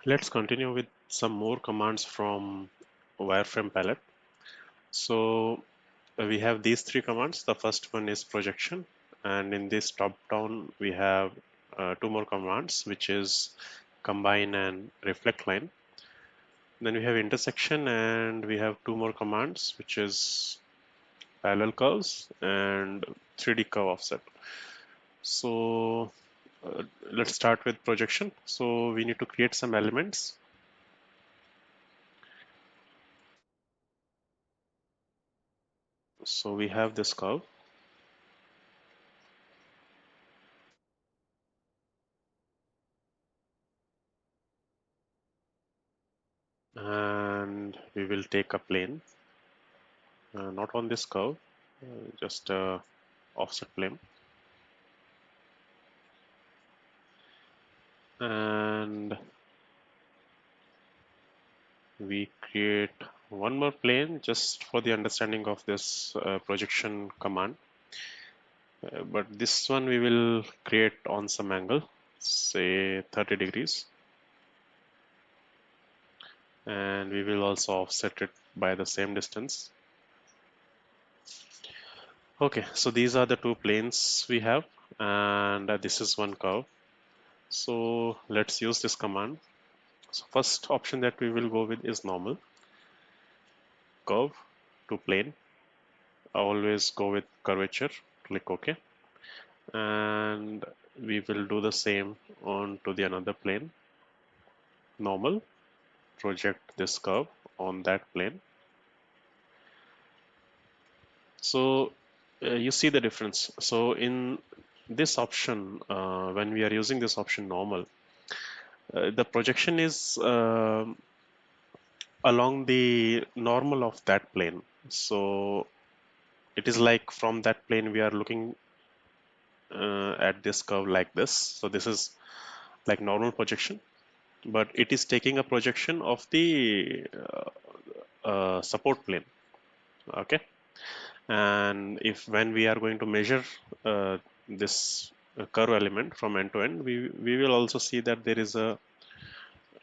Let's continue with some more commands from wireframe palette. So we have these three commands. The first one is projection, and in this top down we have two more commands, which is combine and reflect line. Then we have intersection, and we have two more commands, which is parallel curves and 3D curve offset. So let's start with projection. So we need to create some elements. So we have this curve, and we will take a plane, not on this curve, just offset plane, and we create one more plane just for the understanding of this projection command. But this one we will create on some angle, say 30 degrees, and we will also offset it by the same distance. Okay, so these are the two planes we have, and this is one curve. So let's use this command. So first option that we will go with is normal curve to plane. I always go with curvature, click OK. And we will do the same on to the another plane. Normal, project this curve on that plane. So you see the difference. So in this option, when we are using this option normal, the projection is along the normal of that plane. So it is like from that plane we are looking at this curve like this. So this is like normal projection, but it is taking a projection of the support plane. Okay, and if when we are going to measure this curve element from end to end, we will also see that there is a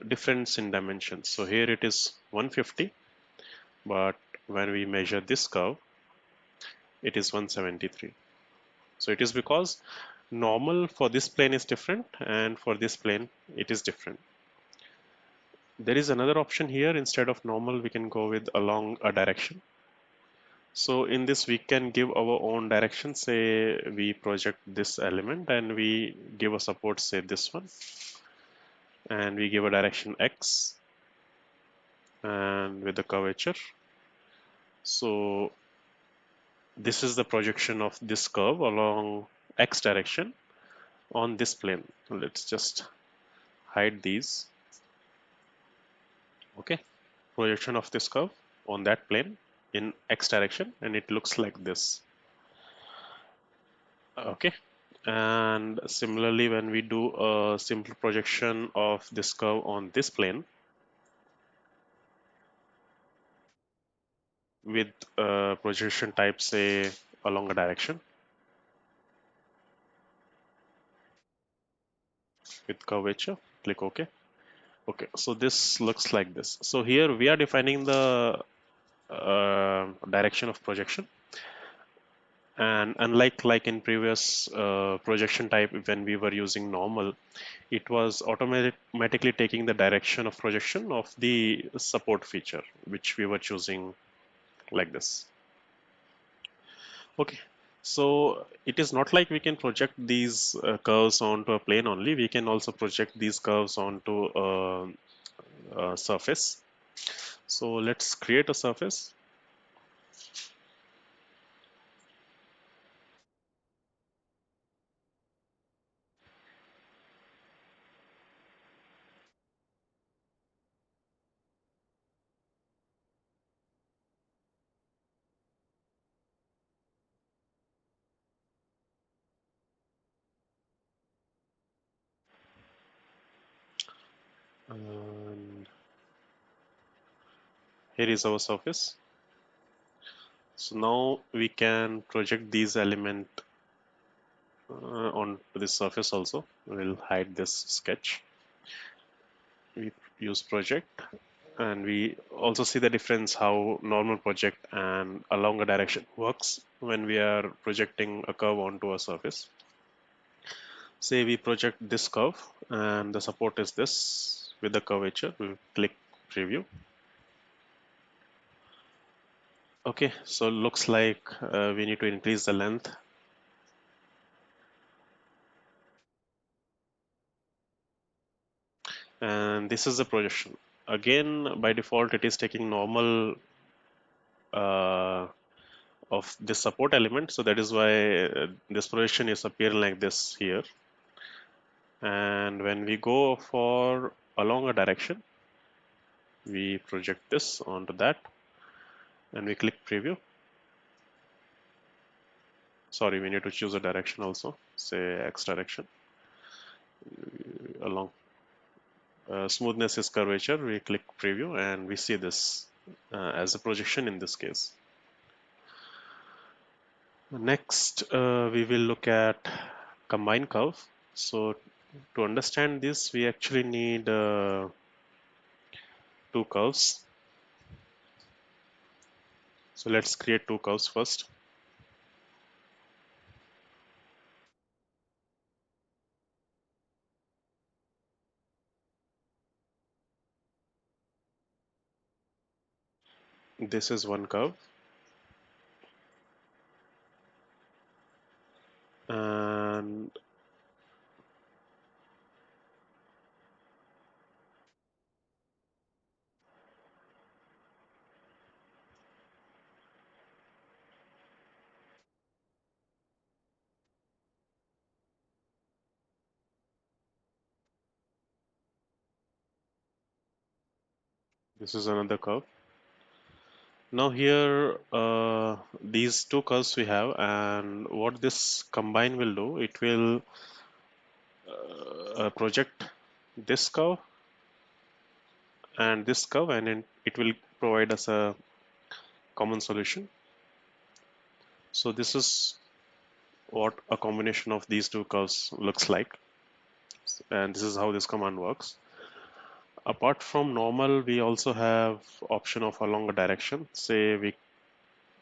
difference in dimensions. So here it is 150, but when we measure this curve, it is 173. So it is because normal for this plane is different, and for this plane it is different. There is another option here. Instead of normal, we can go with along a direction. So in this we can give our own direction. Say we project this element and we give a support, say this one, and we give a direction X and with the curvature. So this is the projection of this curve along X direction on this plane. Let's just hide these. Okay, projection of this curve on that plane in X direction, and it looks like this. Okay, and similarly when we do a simple projection of this curve on this plane with projection type, say along a direction with curvature, click OK. Okay, so this looks like this. So here we are defining the direction of projection, and unlike like in previous projection type, when we were using normal, it was automatically taking the direction of projection of the support feature which we were choosing like this. Okay, so it is not like we can project these curves onto a plane only. We can also project these curves onto a surface. So let's create a surface. And here is our surface. So now we can project these element onto this surface also. We'll hide this sketch. We use project, and we also see the difference how normal project and along a direction works when we are projecting a curve onto a surface. Say we project this curve and the support is this with the curvature. We click preview. Okay, so looks like we need to increase the length, and this is the projection. Again, by default, it is taking normal uh, of this support element, so that is why this projection is appearing like this here. And when we go for along a direction, we project this onto that and we click preview. Sorry, we need to choose a direction also, say X direction. Along smoothness is curvature, we click preview and we see this as a projection in this case. Next, we will look at combine curve. So to understand this, we actually need two curves. So let's create two curves first. This is one curve, and this is another curve. Now here, these two curves we have, and what this combine will do, it will project this curve and this curve, and it will provide us a common solution. So this is what a combination of these two curves looks like, and this is how this command works. Apart from normal, we also have option of along a direction. Say we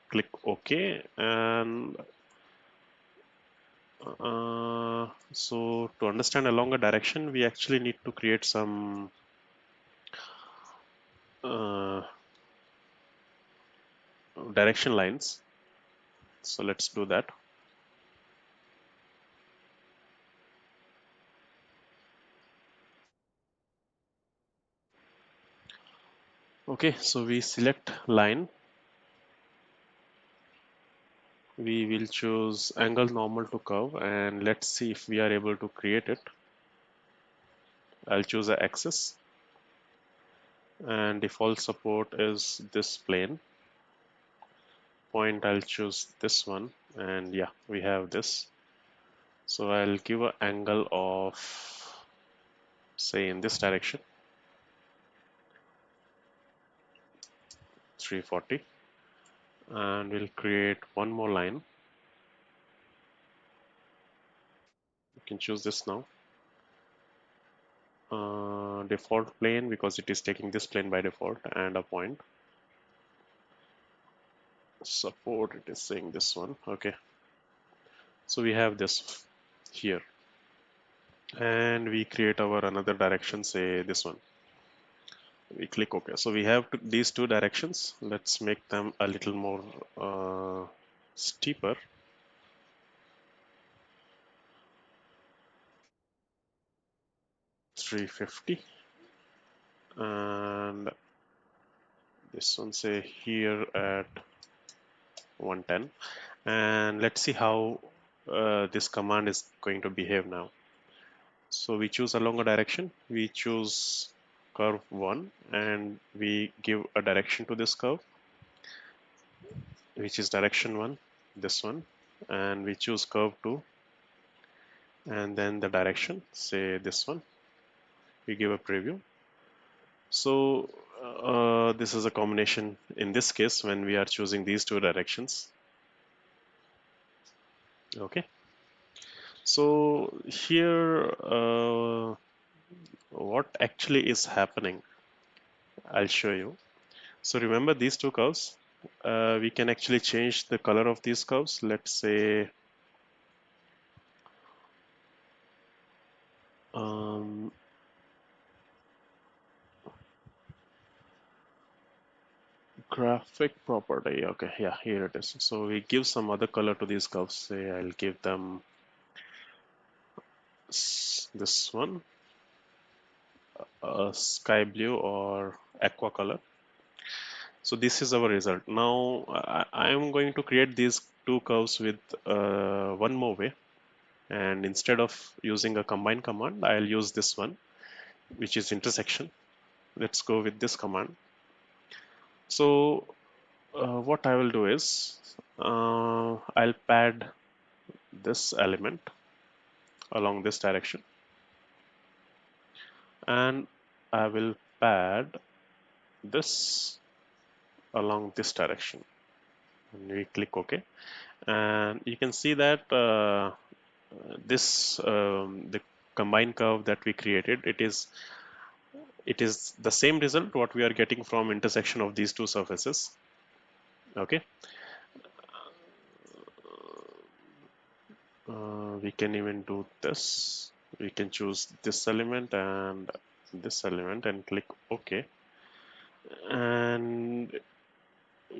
click OK, and so to understand along a direction, we actually need to create some uh, direction lines. So let's do that. Okay, so we select line. We will choose angle normal to curve, and let's see if we are able to create it. I'll choose a axis, and default support is this plane. Point, I'll choose this one, and yeah, we have this. So I'll give an angle of, say, in this direction, 340, and we'll create one more line. You can choose this now. Default plane, because it is taking this plane by default, and a point. Support, it is saying this one. Okay, so we have this here, and we create our another direction, say this one. We click OK. So we have these two directions. Let's make them a little more steeper. $350, and this one, say here at 110. And let's see how this command is going to behave now. So we choose along a direction, we choose curve 1, and we give a direction to this curve, which is direction 1, this one, and we choose curve 2, and then the direction, say this one. We give a preview. So this is a combination in this case when we are choosing these two directions. Okay, so here what actually is happening? I'll show you. So remember these two curves. We can actually change the color of these curves. Let's say um, graphic property. Okay, yeah, here it is. So we give some other color to these curves. Say I'll give them this one, sky blue or aqua color. So this is our result. Now I am going to create these two curves with one more way. And instead of using a combine command, I'll use this one, which is intersection. Let's go with this command. So what I will do is I'll pad this element along this direction, and I will pad this along this direction. And we click OK, and you can see that this the combined curve that we created, it is the same result what we are getting from intersection of these two surfaces. Okay, we can even do this. We can choose this element and this element and click OK, and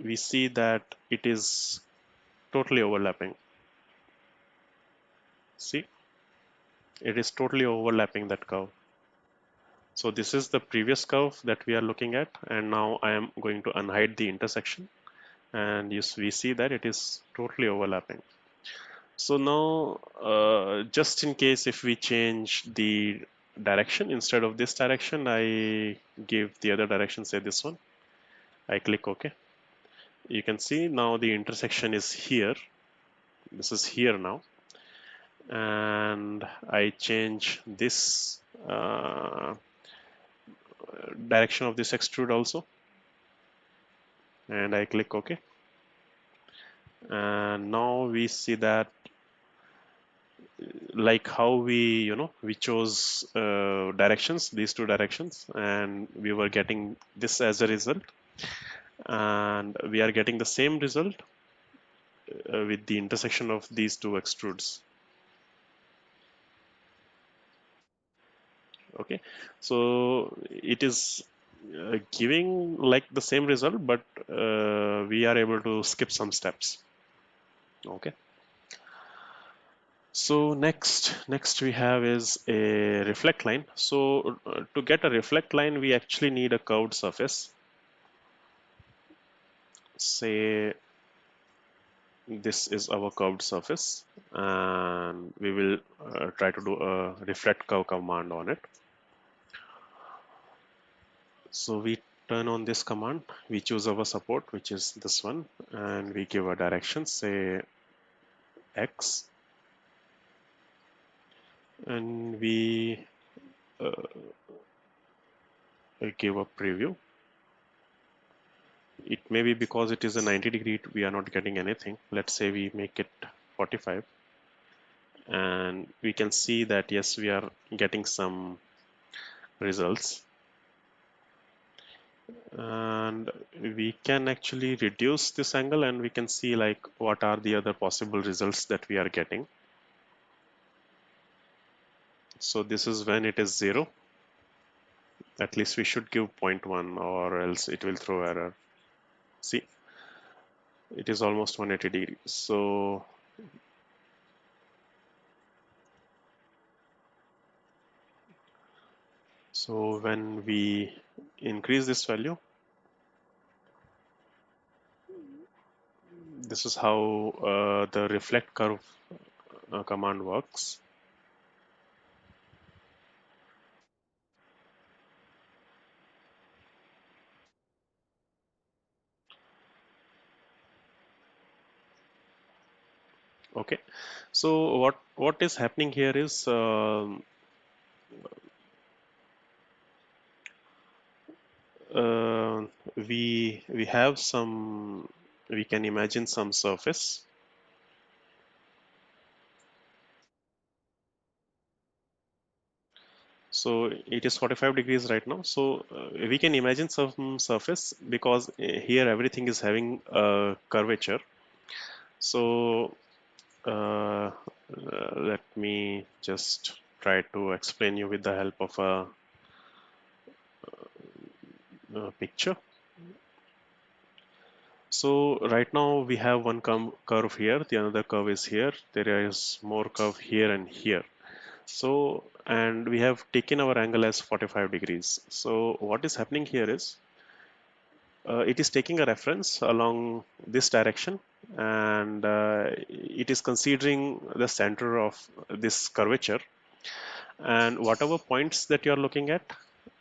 we see that it is totally overlapping. See, it is totally overlapping that curve. So this is the previous curve that we are looking at, and now I am going to unhide the intersection, and we see that it is totally overlapping. So now, just in case if we change the direction, instead of this direction, I give the other direction, say this one. I click OK. You can see now the intersection is here. This is here now. And I change this direction of this extrude also. And I click OK. And now we see that like how we chose directions, these two directions, and we were getting this as a result, and we are getting the same result with the intersection of these two extrudes. Okay, so it is giving like the same result, but we are able to skip some steps. Okay, so next we have is a reflect line. So to get a reflect line, we actually need a curved surface. Say this is our curved surface, and we will try to do a reflect curve command on it. So we turn on this command, we choose our support, which is this one, and we give a direction, say X, and we uh, give a preview. It may be because it is a 90-degree, we are not getting anything. Let's say we make it 45, and we can see that yes, we are getting some results, and we can actually reduce this angle, and we can see like what are the other possible results that we are getting. So this is when it is 0. At least we should give 0.1 or else it will throw error. See, it is almost 180 degrees. So when we increase this value, this is how the reflect curve command works. Okay, so what is happening here is uh, we have some, we can imagine some surface. So it is 45 degrees right now. So we can imagine some surface, because here everything is having a curvature. So let me just try to explain you with the help of a picture. So right now we have one curve here, the another curve is here, there is more curve here and here. So, and we have taken our angle as 45 degrees. So what is happening here is it is taking a reference along this direction, and it is considering the center of this curvature, and whatever points that you are looking at,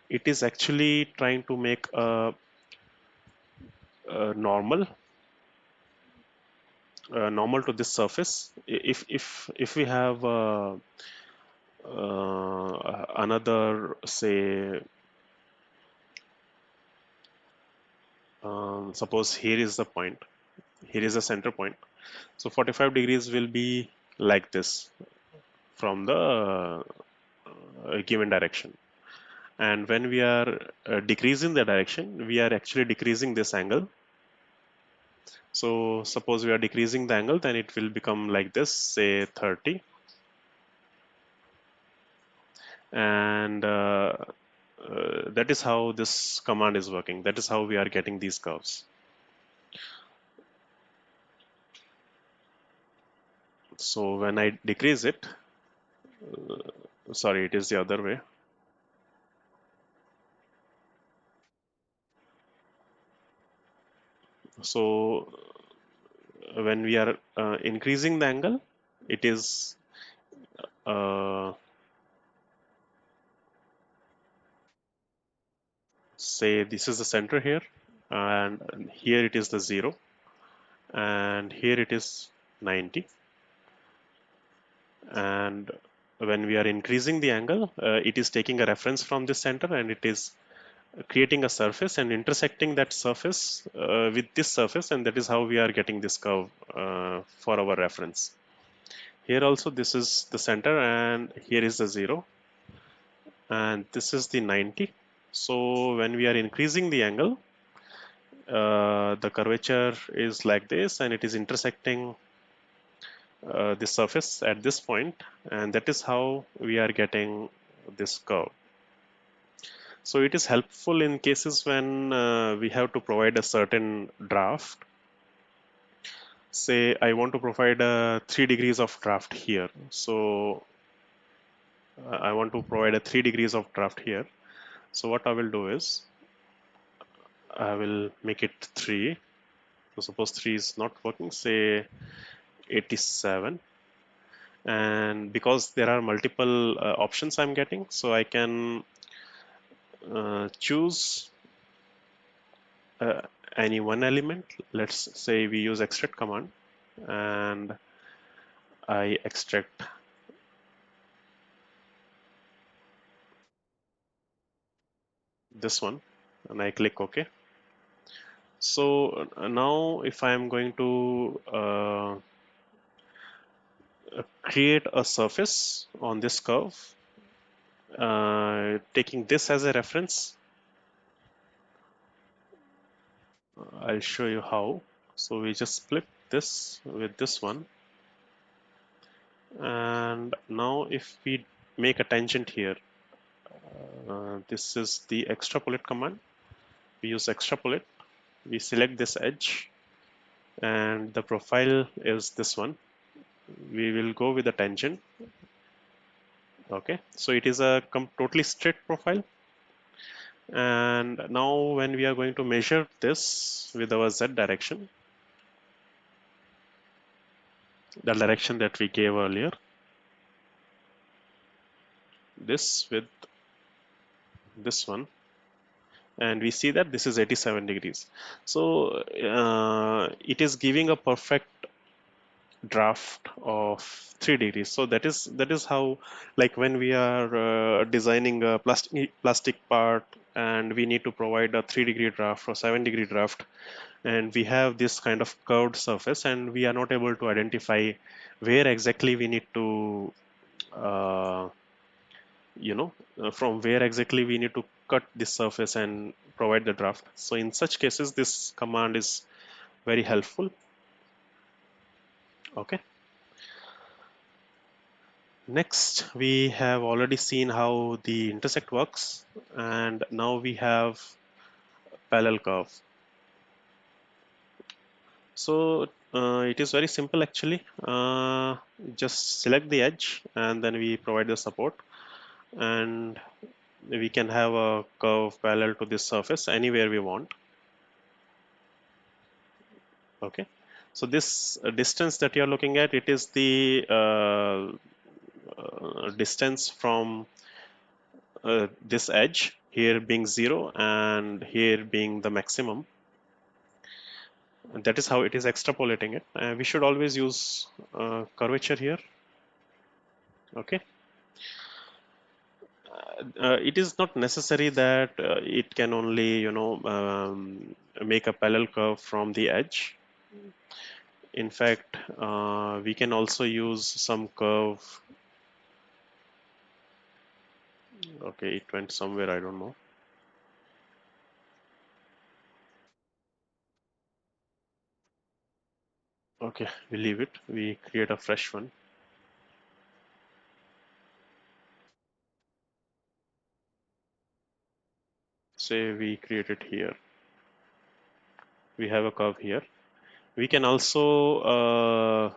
it is actually trying to make a normal to this surface. If we have another, say, suppose here is the point, here is the center point, so 45 degrees will be like this from the given direction, and when we are decreasing the direction, we are actually decreasing this angle. So suppose we are decreasing the angle, then it will become like this, say 30, and that is how this command is working. That is how we are getting these curves. So when I decrease it, sorry, it is the other way. So when we are increasing the angle, it is uh, say this is the center here, and here it is the 0, and here it is 90, and when we are increasing the angle, it is taking a reference from this center, and it is creating a surface and intersecting that surface with this surface, and that is how we are getting this curve for our reference. Here also this is the center, and here is the 0, and this is the 90. So when we are increasing the angle, the curvature is like this, and it is intersecting the surface at this point, and that is how we are getting this curve. So it is helpful in cases when we have to provide a certain draft. Say I want to provide a 3 degrees of draft here. So I want to provide a 3 degrees of draft here. So what I will do is I will make it 3. So suppose 3 is not working, say 87. And because there are multiple options I'm getting, so I can choose uh, any one element. Let's say we use extract command, and I extract this one, and I click OK. So now if I am going to create a surface on this curve, taking this as a reference, I'll show you how. So we just split this with this one, and now if we make a tangent here, this is the extrapolate command. We use extrapolate, we select this edge, and the profile is this one. We will go with the tangent. Okay, so it is a totally straight profile, and now when we are going to measure this with our z direction, the direction that we gave earlier, this with this one, and we see that this is 87 degrees. So it is giving a perfect draft of 3 degrees. So that is how, like when we are designing a plastic part, and we need to provide a 3-degree draft or 7-degree draft, and we have this kind of curved surface, and we are not able to identify where exactly we need to uh, from where exactly we need to cut this surface and provide the draft. So in such cases, this command is very helpful. Okay. Next, we have already seen how the intersect works, and now we have parallel curve. So it is very simple actually. Just select the edge and then we provide the support, and we can have a curve parallel to this surface anywhere we want. Okay. So this distance that you are looking at, it is the distance from this edge here being 0 and here being the maximum. And that is how it is extrapolating it. We should always use curvature here. Okay. It is not necessary that it can only, make a parallel curve from the edge. In fact, we can also use some curve. Okay, it went somewhere, I don't know. Okay, we leave it. We create a fresh one. Say we create it here. We have a curve here. We can also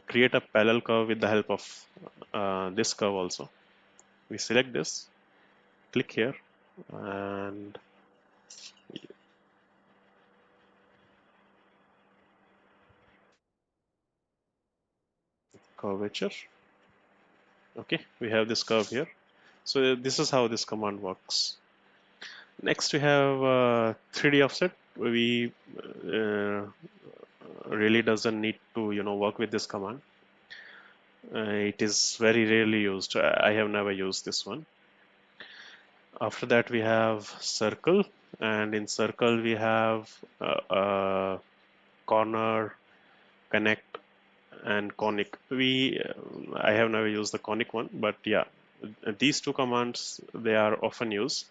create a parallel curve with the help of this curve also. We select this, click here, and curvature. Okay, we have this curve here. So this is how this command works. Next, we have 3D offset. We really doesn't need to work with this command. It is very rarely used. I have never used this one. After that, we have circle, and in circle we have corner, connect, and conic. I have never used the conic one, but yeah, these two commands they are often used.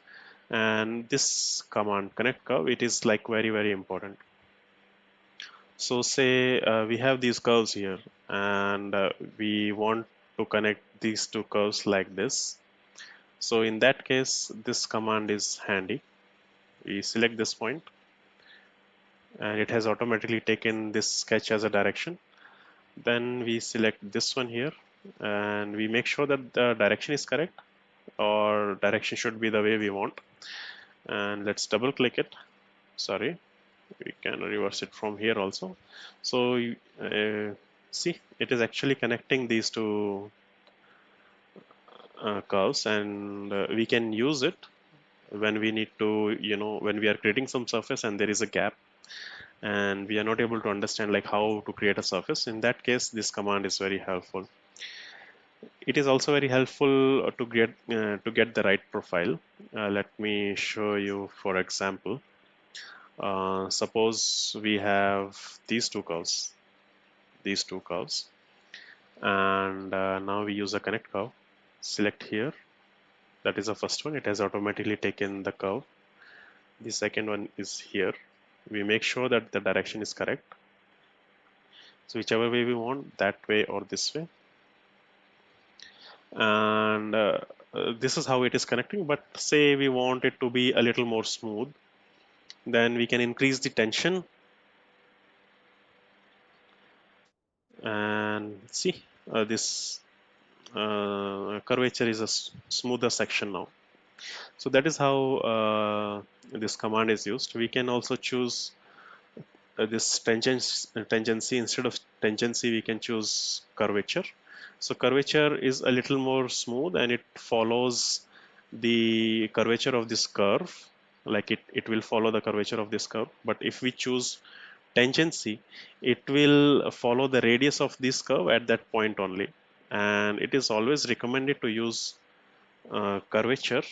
And this command connect curve, it is like very very important. So say we have these curves here, and we want to connect these two curves like this. So in that case, this command is handy. We select this point, and it has automatically taken this sketch as a direction. Then we select this one here, and we make sure that the direction is correct, or direction should be the way we want. And let's double click it. Sorry, we can reverse it from here also. So see, it is actually connecting these two curves, and we can use it when we need to, when we are creating some surface and there is a gap and we are not able to understand like how to create a surface. In that case, this command is very helpful. It is also very helpful to get the right profile. Let me show you for example. Suppose we have these two curves, and now we use a connect curve. Select here. That is the first one. It has automatically taken the curve. The second one is here. We make sure that the direction is correct. So whichever way we want, that way or this way. And this is how it is connecting. But say we want it to be a little more smooth, then we can increase the tension and see this curvature is a smoother section now. So that is how this command is used. We can also choose this tangency. Instead of tangency, we can choose curvature. So curvature is a little more smooth and it follows the curvature of this curve, like it will follow the curvature of this curve. But if we choose tangency, it will follow the radius of this curve at that point only. And it is always recommended to use curvature,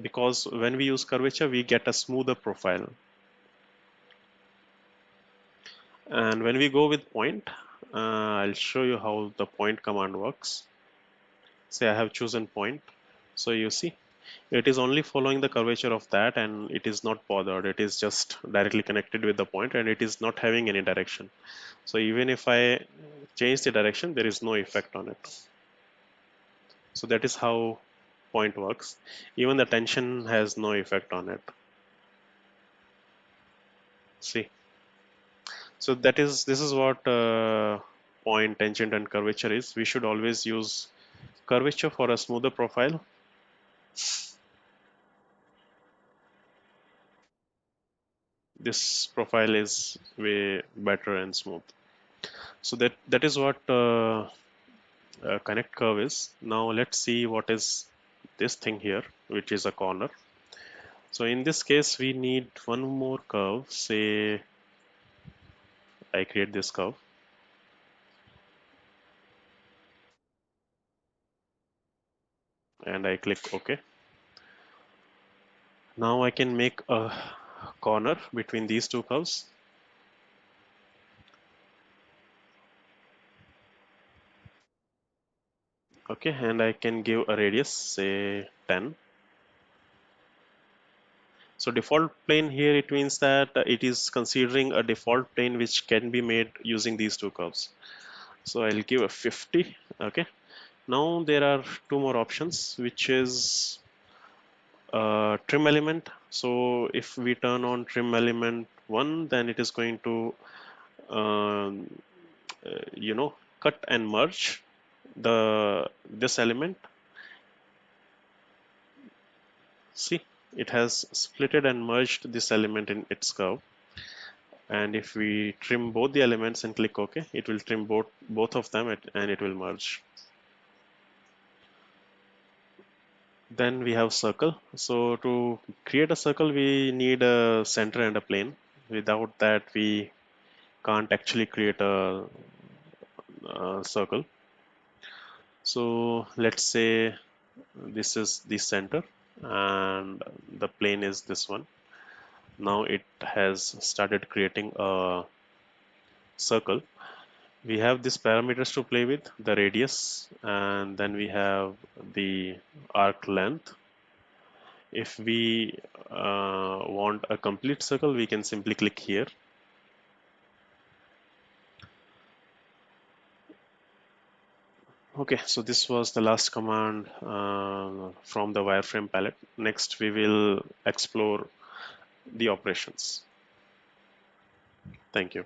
because when we use curvature we get a smoother profile. And when we go with point, I'll show you how the point command works. Say I have chosen point. So you see, it is only following the curvature of that, and it is not bothered. It is just directly connected with the point, and it is not having any direction. So even if I change the direction, there is no effect on it. So that is how point works. Even the tension has no effect on it. See, so this is what point, tangent, and curvature is. We should always use curvature for a smoother profile. This profile is way better and smooth. So that is what connect curve is. Now let's see what is this thing here, which is a corner. So in this case, we need one more curve. Say I create this curve and I click OK. Now I can make a corner between these two curves. Okay, and I can give a radius, say 10. So default plane here, it means that it is considering a default plane which can be made using these two curves. So I'll give a 50. Okay. Now there are two more options, which is trim element. So if we turn on trim element 1, then it is going to um, cut and merge this element. See, it has splitted and merged this element in its curve. And if we trim both the elements and click OK, it will trim both of them and it will merge. Then we have circle. So to create a circle, we need a center and a plane. Without that, we can't actually create a circle. So let's say this is the center and the plane is this one. Now it has started creating a circle. We have these parameters to play with, the radius, and then we have the arc length. If we want a complete circle, we can simply click here. Okay, so this was the last command from the wireframe palette. Next, we will explore the operations. Thank you.